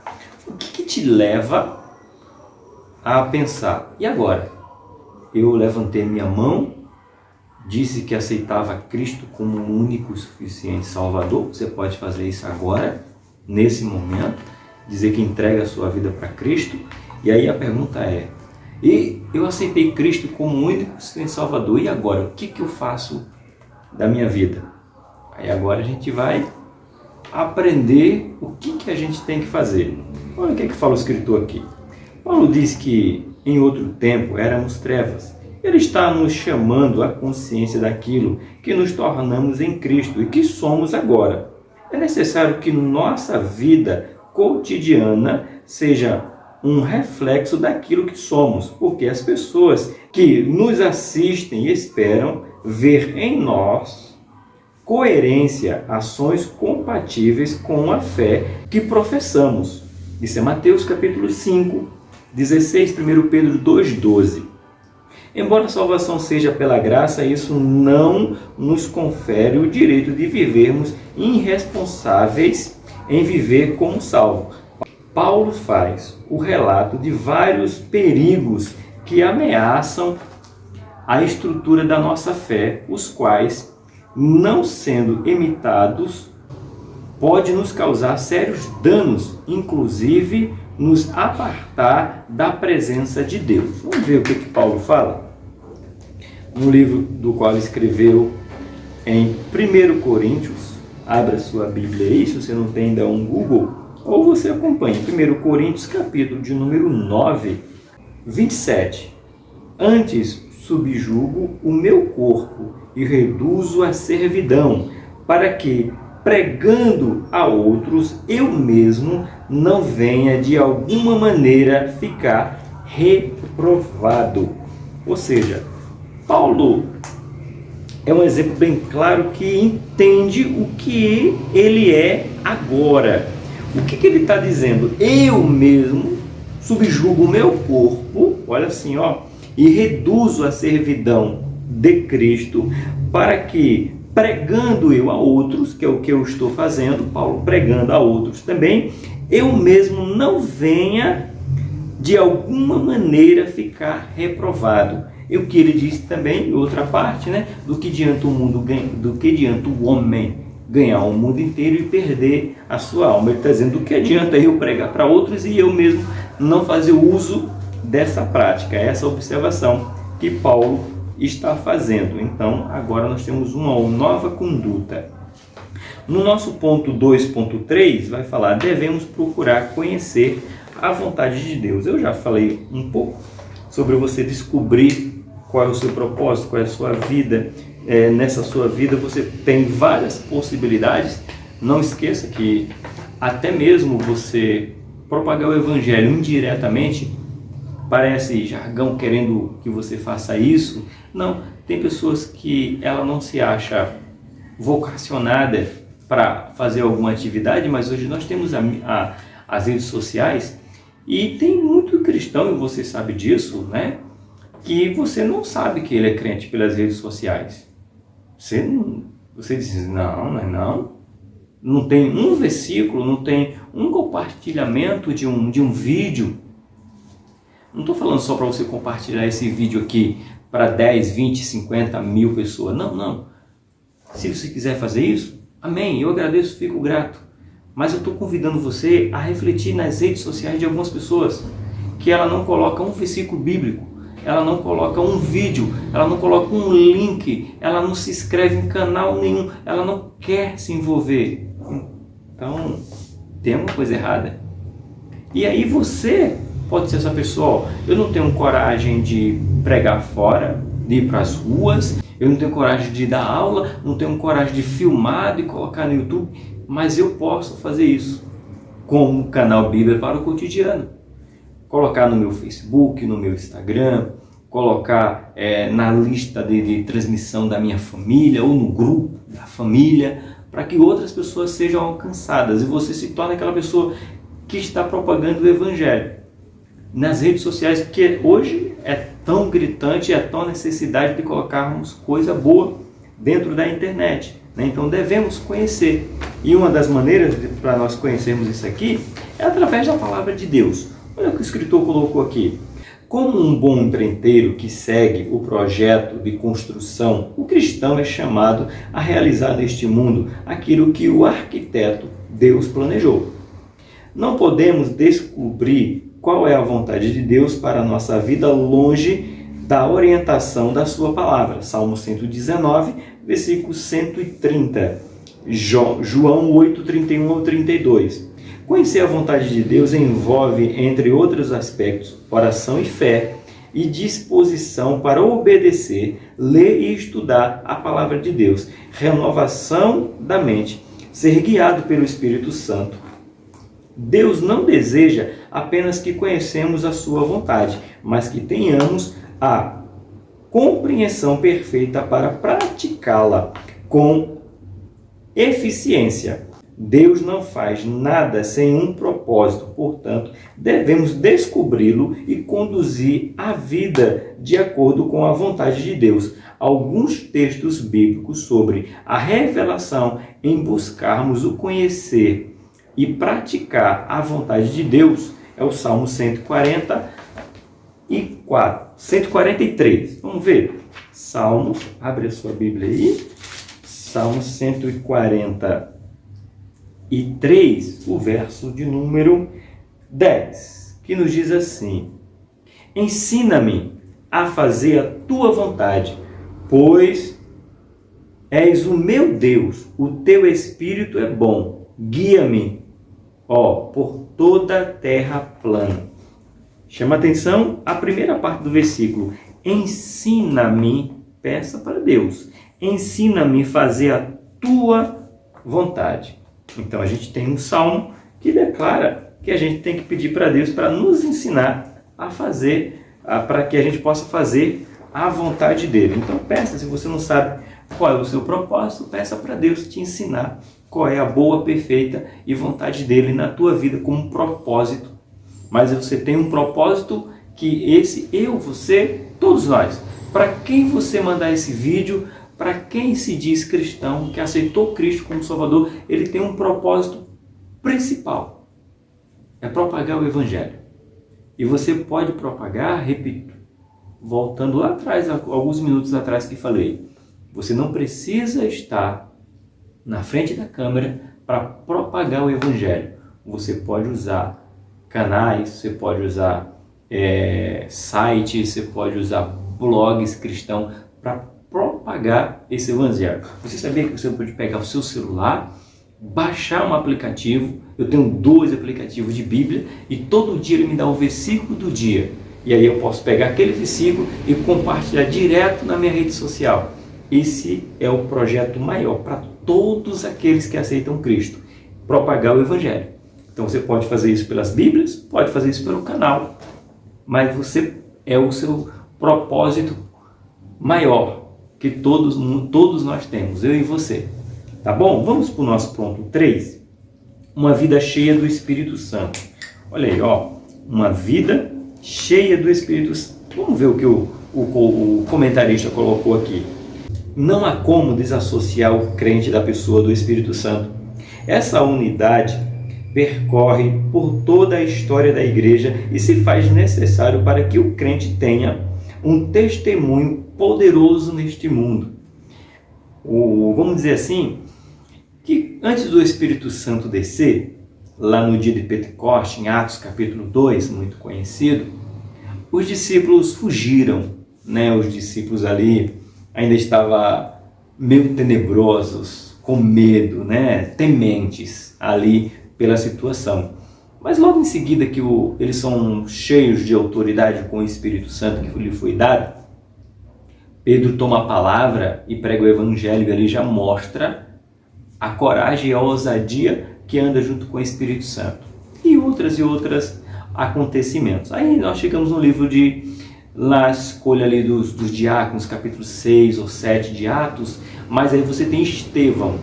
O que te leva a pensar: e agora? Eu levantei minha mão, disse que aceitava Cristo como o único e suficiente Salvador. Você pode fazer isso agora, nesse momento, dizer que entrega a sua vida para Cristo. E aí a pergunta é: e eu aceitei Cristo como o único e suficiente Salvador, e agora? O que eu faço da minha vida? Aí agora a gente vai aprender o que a gente tem que fazer. Olha o que fala o escritor aqui. Paulo diz que em outro tempo éramos trevas. Ele está nos chamando à consciência daquilo que nos tornamos em Cristo e que somos agora. É necessário que nossa vida cotidiana seja um reflexo daquilo que somos, porque as pessoas que nos assistem esperam ver em nós coerência, ações compatíveis com a fé que professamos. Isso é Mateus capítulo 5, 16, 1 Pedro 2,12. Embora a salvação seja pela graça, isso não nos confere o direito de vivermos irresponsáveis em viver como salvo. Paulo faz o relato de vários perigos que ameaçam a estrutura da nossa fé, os quais, não sendo imitados, pode nos causar sérios danos, inclusive nos apartar da presença de Deus. Vamos ver o que Paulo fala? No livro do qual escreveu em 1 Coríntios, abra sua Bíblia aí, se você não tem ainda um Google, ou você acompanha, 1 Coríntios, capítulo de número 9, 27. Antes subjugo o meu corpo e reduzo a servidão, para que, pregando a outros, eu mesmo não venha de alguma maneira ficar reprovado. Ou seja, Paulo é um exemplo bem claro que entende o que ele é agora. O que ele está dizendo? Eu mesmo subjugo o meu corpo, olha assim, e reduzo a servidão de Cristo, para que, pregando eu a outros, que é o que eu estou fazendo, Paulo pregando a outros também, eu mesmo não venha de alguma maneira ficar reprovado. E o que ele diz também, outra parte, né? Do que adianta o homem ganhar o mundo inteiro e perder a sua alma. Ele está dizendo: do que adianta eu pregar para outros e eu mesmo não fazer uso dessa prática, essa observação que Paulo está fazendo. Então, agora nós temos uma nova conduta. No nosso ponto 2.3 vai falar: devemos procurar conhecer a vontade de Deus. Eu já falei um pouco sobre você descobrir qual é o seu propósito, qual é a sua vida. Nessa sua vida você tem várias possibilidades. Não esqueça que até mesmo você propagar o evangelho indiretamente parece jargão querendo que você faça isso. Não, tem pessoas que ela não se acha vocacionada para fazer alguma atividade, mas hoje nós temos as redes sociais E tem muito cristão, e você sabe disso, né? Que você não sabe que ele é crente pelas redes sociais. Você diz, não. Não tem um versículo, não tem um compartilhamento de um vídeo. Não estou falando só para você compartilhar esse vídeo aqui para 10, 20, 50 mil pessoas. Não. Se você quiser fazer isso, amém, eu agradeço, fico grato. Mas eu estou convidando você a refletir nas redes sociais de algumas pessoas que ela não coloca um versículo bíblico, ela não coloca um vídeo, ela não coloca um link, ela não se inscreve em canal nenhum, ela não quer se envolver. Então, tem uma coisa errada. E aí você pode ser essa pessoa, eu não tenho coragem de pregar fora, de ir para as ruas, eu não tenho coragem de dar aula, não tenho coragem de filmar, de colocar no YouTube, mas eu posso fazer isso com um canal Bíblia para o cotidiano. Colocar no meu Facebook, no meu Instagram, colocar na lista de transmissão da minha família ou no grupo da família, para que outras pessoas sejam alcançadas e você se torne aquela pessoa que está propagando o Evangelho nas redes sociais, porque hoje é tão gritante, é tão necessidade de colocarmos coisa boa dentro da internet, né? Então devemos conhecer. E uma das maneiras para nós conhecermos isso aqui é através da palavra de Deus. Olha o que o escritor colocou aqui. Como um bom empreiteiro que segue o projeto de construção, o cristão é chamado a realizar neste mundo aquilo que o arquiteto Deus planejou. Não podemos descobrir qual é a vontade de Deus para a nossa vida longe da orientação da sua palavra. Salmo 119, versículo 130. João 8, 31 ao 32. Conhecer a vontade de Deus envolve, entre outros aspectos, oração e fé, e disposição para obedecer, ler e estudar a palavra de Deus, renovação da mente, ser guiado pelo Espírito Santo. Deus não deseja apenas que conhecemos a sua vontade, mas que tenhamos a compreensão perfeita para praticá-la com eficiência. Deus não faz nada sem um propósito, portanto, devemos descobri-lo e conduzir a vida de acordo com a vontade de Deus. Alguns textos bíblicos sobre a revelação em buscarmos o conhecer e praticar a vontade de Deus é o Salmo 143. Vamos ver. Salmos, abre a sua Bíblia aí. Salmo 143, o verso de número 10, que nos diz assim: ensina-me a fazer a tua vontade, pois és o meu Deus, o teu Espírito é bom, guia-me, por toda a terra plana. Chama atenção a primeira parte do versículo. Ensina-me, peça para Deus, ensina-me a fazer a tua vontade. Então a gente tem um salmo que declara que a gente tem que pedir para Deus para nos ensinar a fazer, para que a gente possa fazer a vontade dele. Então peça, se você não sabe qual é o seu propósito, peça para Deus te ensinar qual é a boa, perfeita e vontade dele na tua vida como propósito. Mas você tem um propósito que você, todos nós, para quem você mandar esse vídeo, para quem se diz cristão, que aceitou Cristo como Salvador, ele tem um propósito principal. É propagar o Evangelho. E você pode propagar, repito, voltando lá atrás, alguns minutos atrás que falei, você não precisa estar na frente da câmera para propagar o Evangelho. Você pode usar canais, você pode usar sites, você pode usar blogs cristãos para propagar esse Evangelho. Você sabia que você pode pegar o seu celular, baixar um aplicativo? Eu tenho 2 aplicativos de Bíblia e todo dia ele me dá um versículo do dia. E aí eu posso pegar aquele versículo e compartilhar direto na minha rede social. Esse é o projeto maior para todos aqueles que aceitam Cristo, propagar o Evangelho. Então você pode fazer isso pelas Bíblias, pode fazer isso pelo canal, mas você é o seu propósito maior que todos nós temos, eu e você. Tá bom? Vamos para o nosso ponto 3. Uma vida cheia do Espírito Santo. Olha aí, uma vida cheia do Espírito Santo. Vamos ver o que o comentarista colocou aqui. Não há como desassociar o crente da pessoa do Espírito Santo. Essa unidade percorre por toda a história da igreja e se faz necessário para que o crente tenha um testemunho poderoso neste mundo. Vamos dizer assim, que antes do Espírito Santo descer, lá no dia de Pentecostes, em Atos capítulo 2, muito conhecido, os discípulos fugiram, né? Os discípulos ali ainda estavam meio tenebrosos, com medo, né? Tementes ali pela situação. Mas logo em seguida que eles são cheios de autoridade com o Espírito Santo que lhe foi dado, Pedro toma a palavra e prega o evangelho, e ali já mostra a coragem e a ousadia que anda junto com o Espírito Santo. E outros acontecimentos. Aí nós chegamos no livro lá a escolha ali dos diáconos, capítulo 6 ou 7 de Atos, mas aí você tem Estevão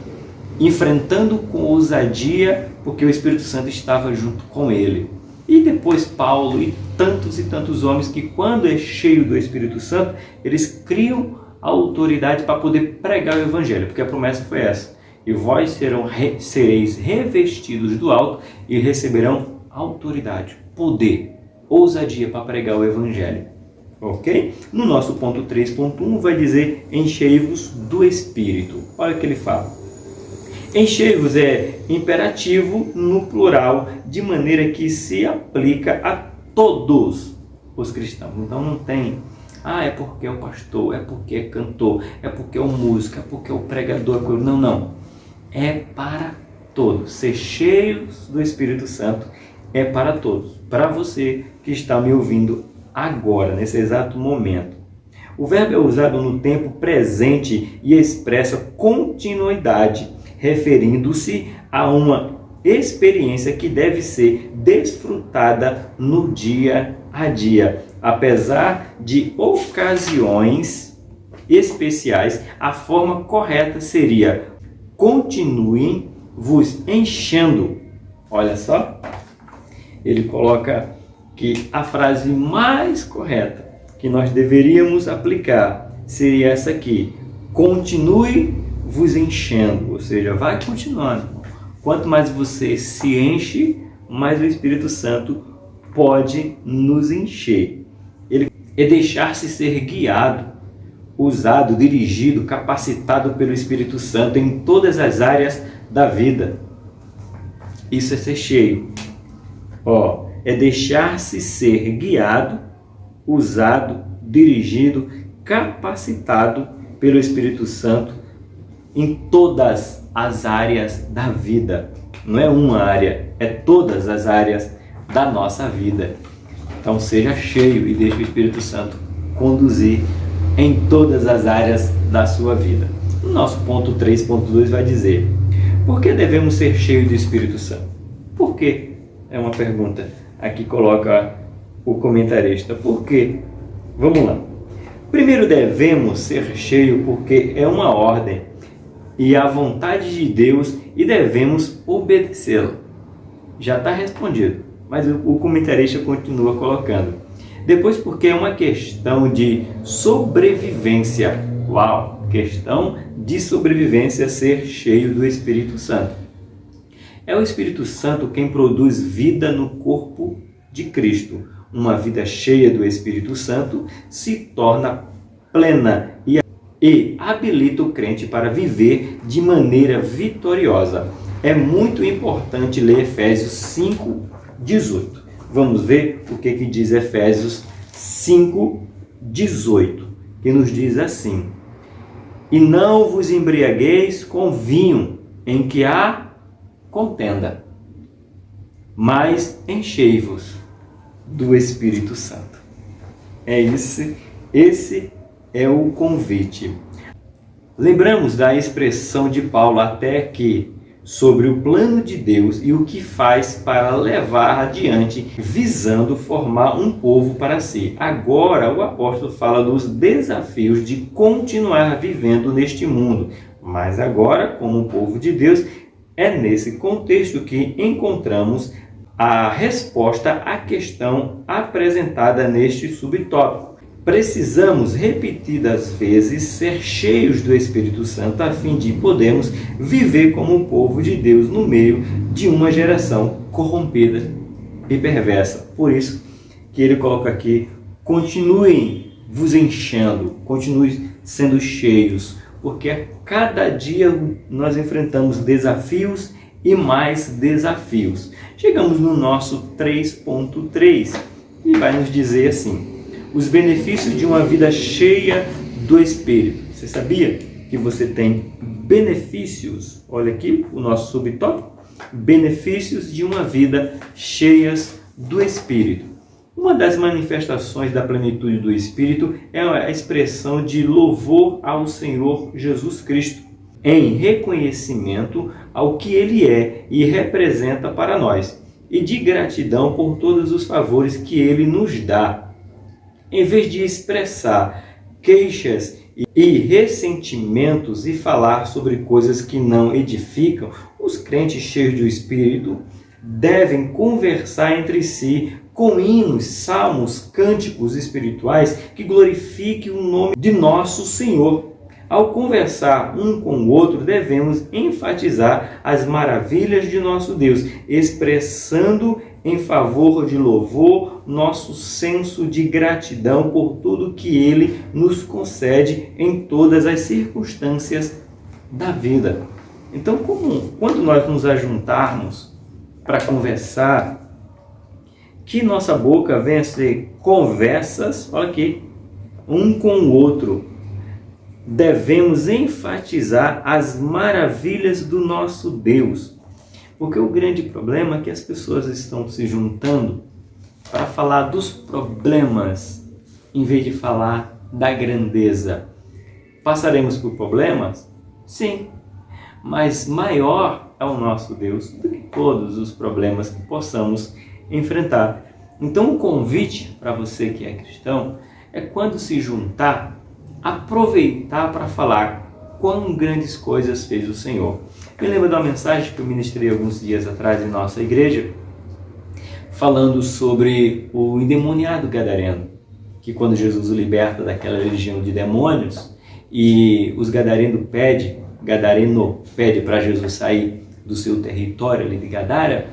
enfrentando com ousadia, porque o Espírito Santo estava junto com ele. E depois Paulo e tantos homens que, quando é cheio do Espírito Santo, eles criam a autoridade para poder pregar o evangelho, porque a promessa foi essa: e vós sereis revestidos do alto e receberão autoridade, poder, ousadia para pregar o evangelho. Ok? No nosso ponto 3.1 vai dizer: enchei-vos do Espírito. Olha o que ele fala. Enchei-vos é imperativo no plural, de maneira que se aplica a todos os cristãos. Então não tem, é porque é o pastor, é porque é cantor, é porque é o músico, é porque é o pregador. Não. É para todos. Ser cheios do Espírito Santo é para todos. Para você que está me ouvindo agora, nesse exato momento. O verbo é usado no tempo presente e expressa continuidade, referindo-se a uma experiência que deve ser desfrutada no dia a dia. Apesar de ocasiões especiais, a forma correta seria: continuem vos enchendo. Olha só, ele coloca que a frase mais correta que nós deveríamos aplicar seria essa aqui: continue vos enchendo, ou seja, vai continuando. Quanto mais você se enche, mais o Espírito Santo pode nos encher. Ele é deixar-se ser guiado, usado, dirigido, capacitado pelo Espírito Santo em todas as áreas da vida. Isso é ser cheio. É deixar-se ser guiado, usado, dirigido, capacitado pelo Espírito Santo em todas as áreas da vida. Não é uma área, é todas as áreas da nossa vida. Então seja cheio e deixe o Espírito Santo conduzir em todas as áreas da sua vida. O nosso ponto 3.2 vai dizer: por que devemos ser cheios do Espírito Santo? Por quê? É uma pergunta. Aqui coloca o comentarista. Por quê? Vamos lá. Primeiro, devemos ser cheios porque é uma ordem e a vontade de Deus e devemos obedecê-la. Já está respondido, mas o comentarista continua colocando. Depois, porque é uma questão de sobrevivência. Uau! Questão de sobrevivência, ser cheio do Espírito Santo. É o Espírito Santo quem produz vida no corpo de Cristo. Uma vida cheia do Espírito Santo se torna plena e habilita o crente para viver de maneira vitoriosa. É muito importante ler Efésios 5:18. Vamos ver o que diz Efésios 5:18, que nos diz assim: e não vos embriagueis com vinho, em que há contenda, mas enchei-vos do Espírito Santo. Esse é o convite. Lembramos da expressão de Paulo até aqui sobre o plano de Deus e o que faz para levar adiante, visando formar um povo para si. Agora o apóstolo fala dos desafios de continuar vivendo neste mundo, mas agora, como um povo de Deus, é nesse contexto que encontramos a resposta à questão apresentada neste subtópico. Precisamos repetidas vezes ser cheios do Espírito Santo a fim de podermos viver como um povo de Deus no meio de uma geração corrompida e perversa. Por isso que ele coloca aqui: continuem vos enchendo, continuem sendo cheios, porque a cada dia nós enfrentamos desafios e mais desafios. Chegamos no nosso 3.3 e vai nos dizer assim: os benefícios de uma vida cheia do Espírito. Você sabia que você tem benefícios? Olha aqui o nosso subtópico: benefícios de uma vida cheias do Espírito. Uma das manifestações da plenitude do Espírito é a expressão de louvor ao Senhor Jesus Cristo, em reconhecimento ao que Ele é e representa para nós, e de gratidão por todos os favores que Ele nos dá. Em vez de expressar queixas e ressentimentos e falar sobre coisas que não edificam, os crentes cheios do Espírito devem conversar entre si com hinos, salmos, cânticos espirituais que glorifiquem o nome de nosso Senhor. Ao conversar um com o outro, devemos enfatizar as maravilhas de nosso Deus, expressando em favor de louvor nosso senso de gratidão por tudo que Ele nos concede em todas as circunstâncias da vida. Então, quando nós nos ajuntarmos para conversar, que nossa boca venha a ser conversas, olha aqui, um com o outro. Devemos enfatizar as maravilhas do nosso Deus. Porque o grande problema é que as pessoas estão se juntando para falar dos problemas, em vez de falar da grandeza. Passaremos por problemas? Sim, mas maior é o nosso Deus do que todos os problemas que possamos enfrentar. Então o convite para você que é cristão é, quando se juntar, aproveitar para falar quão grandes coisas fez o Senhor. Me lembro de uma mensagem que eu ministrei alguns dias atrás em nossa igreja, falando sobre o endemoniado gadareno, que quando Jesus o liberta daquela legião de demônios, e os gadareno pede para Jesus sair do seu território ali de Gadara,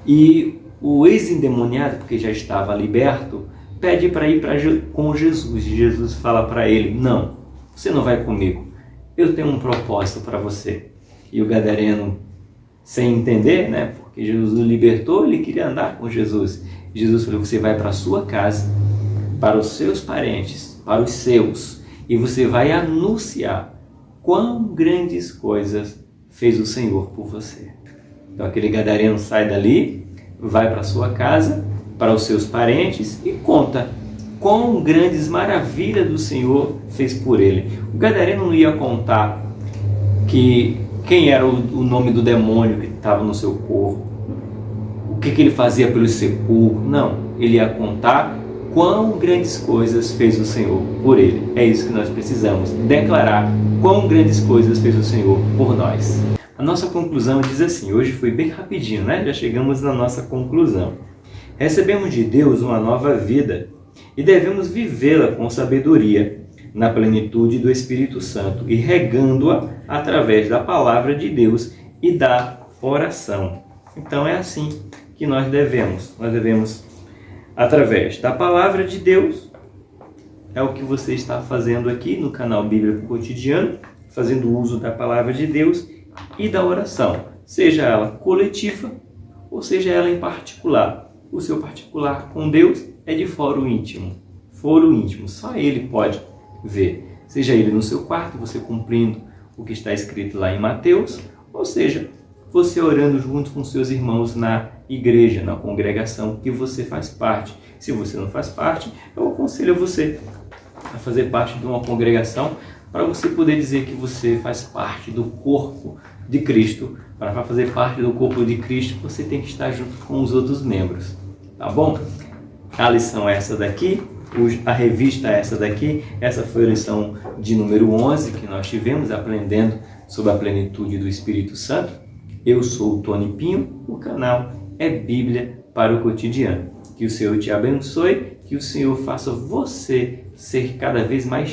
e o ex-endemoniado, porque já estava liberto, pede para ir com Jesus. E Jesus fala para ele: não, você não vai comigo, eu tenho um propósito para você. E o gadareno, sem entender, né, porque Jesus o libertou, ele queria andar com Jesus. Jesus falou: você vai para a sua casa, para os seus parentes, para os seus, e você vai anunciar quão grandes coisas fez o Senhor por você. Então aquele gadareno sai dali, vai para a sua casa, para os seus parentes e conta quão grandes maravilhas do Senhor fez por ele. O gadareno não ia contar quem era o nome do demônio que estava no seu corpo, o que ele fazia pelos sepulcros. Não, ele ia contar quão grandes coisas fez o Senhor por ele. É isso que nós precisamos, declarar quão grandes coisas fez o Senhor por nós. A nossa conclusão diz assim, hoje foi bem rapidinho, né? Já chegamos na nossa conclusão. Recebemos de Deus uma nova vida e devemos vivê-la com sabedoria, na plenitude do Espírito Santo e regando-a através da palavra de Deus e da oração. Então é assim que nós devemos através da palavra de Deus, é o que você está fazendo aqui no canal Bíblico Cotidiano, fazendo uso da palavra de Deus e da oração, seja ela coletiva ou seja ela em particular. O seu particular com Deus é de foro íntimo, só Ele pode ver. Seja Ele no seu quarto, você cumprindo o que está escrito lá em Mateus, ou seja, você orando junto com seus irmãos na igreja, na congregação que você faz parte. Se você não faz parte, eu aconselho você a fazer parte de uma congregação para você poder dizer que você faz parte do corpo de Cristo. Para fazer parte do corpo de Cristo, você tem que estar junto com os outros membros. Tá bom? A lição é essa daqui, a revista é essa daqui. Essa foi a lição de número 11 que nós tivemos, aprendendo sobre a plenitude do Espírito Santo. Eu sou o Tony Pinho, o canal é Bíblia para o cotidiano. Que o Senhor te abençoe, que o Senhor faça você ser cada vez mais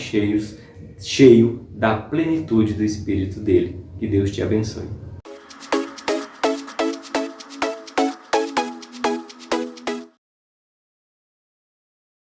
cheio da plenitude do Espírito dele. Que Deus te abençoe.